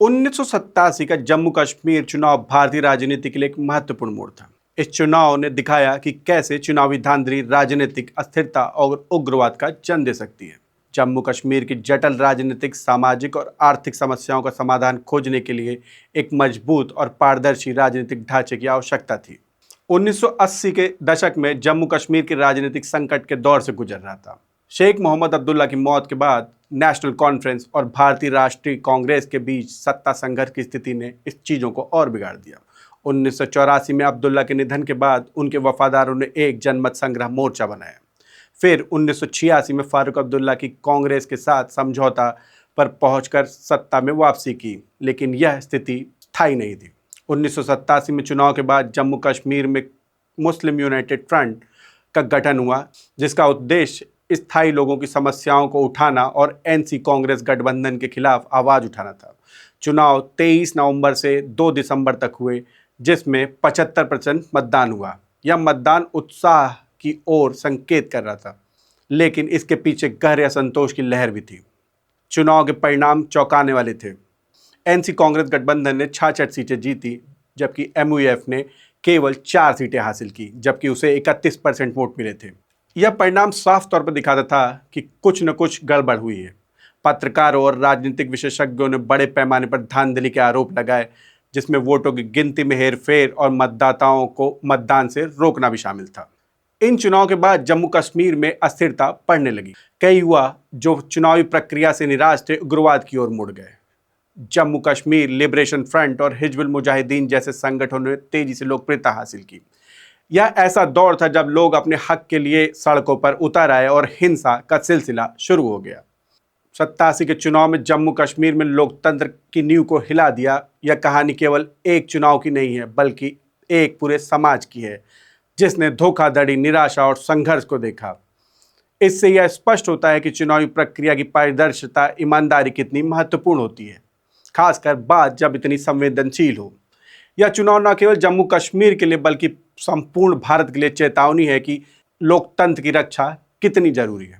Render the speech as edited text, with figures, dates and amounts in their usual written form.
1987 का जम्मू कश्मीर चुनाव भारतीय राजनीति के लिए एक महत्वपूर्ण मोड़ था। इस चुनाव ने दिखाया कि कैसे चुनावी धांधली राजनीतिक अस्थिरता और उग्रवाद का जन्म दे सकती है। जम्मू कश्मीर की जटिल राजनीतिक, सामाजिक और आर्थिक समस्याओं का समाधान खोजने के लिए एक मजबूत और पारदर्शी राजनीतिक ढांचे की आवश्यकता थी। 1980 के दशक में जम्मू कश्मीर के राजनीतिक संकट के दौर से गुजर रहा था। शेख मोहम्मद अब्दुल्ला की मौत के बाद नेशनल कॉन्फ्रेंस और भारतीय राष्ट्रीय कांग्रेस के बीच सत्ता संघर्ष की स्थिति ने इस चीज़ों को और बिगाड़ दिया। 1984 में अब्दुल्ला के निधन के बाद उनके वफादारों ने एक जनमत संग्रह मोर्चा बनाया। फिर 1986 में फारूक अब्दुल्ला की कांग्रेस के साथ समझौता पर पहुंचकर सत्ता में वापसी की, लेकिन यह स्थिति स्थायी नहीं थी। 1987 में चुनाव के बाद जम्मू कश्मीर में मुस्लिम यूनाइटेड फ्रंट का गठन हुआ, जिसका उद्देश्य स्थायी लोगों की समस्याओं को उठाना और एनसी कांग्रेस गठबंधन के खिलाफ आवाज उठाना था। चुनाव 23 नवंबर से 2 दिसंबर तक हुए, जिसमें 75% मतदान हुआ। यह मतदान उत्साह की ओर संकेत कर रहा था, लेकिन इसके पीछे गहरे असंतोष की लहर भी थी। चुनाव के परिणाम चौंकाने वाले थे। एनसी कांग्रेस गठबंधन ने 66 सीटें जीती, जबकि एमयूएफ ने केवल 4 सीटें हासिल की, जबकि उसे 31% वोट मिले थे। यह परिणाम साफ तौर पर दिखाता था कि कुछ न कुछ गड़बड़ हुई है। पत्रकारों और राजनीतिक विशेषज्ञों ने बड़े पैमाने पर धांधली के आरोप लगाए, जिसमें वोटों की गिनती में हेरफेर और मतदाताओं को मतदान से रोकना भी शामिल था। इन चुनाव के बाद जम्मू कश्मीर में अस्थिरता बढ़ने लगी। कई युवा जो चुनावी प्रक्रिया से निराश थे, उग्रवाद की ओर मुड़ गए। जम्मू कश्मीर लिबरेशन फ्रंट और हिजबुल मुजाहिदीन जैसे संगठनों ने तेजी से लोकप्रियता हासिल की। यह ऐसा दौर था जब लोग अपने हक के लिए सड़कों पर उतर आए और हिंसा का सिलसिला शुरू हो गया। 87 के चुनाव में जम्मू कश्मीर में लोकतंत्र की नींव को हिला दिया। यह कहानी केवल एक चुनाव की नहीं है, बल्कि एक पूरे समाज की है, जिसने धोखाधड़ी, निराशा और संघर्ष को देखा। इससे यह स्पष्ट होता है कि चुनावी प्रक्रिया की पारदर्शिता, ईमानदारी कितनी महत्वपूर्ण होती है, खासकर बात जब इतनी संवेदनशील हो। यह चुनाव न केवल जम्मू कश्मीर के लिए बल्कि संपूर्ण भारत के लिए चेतावनी है कि लोकतंत्र की रक्षा कितनी जरूरी है।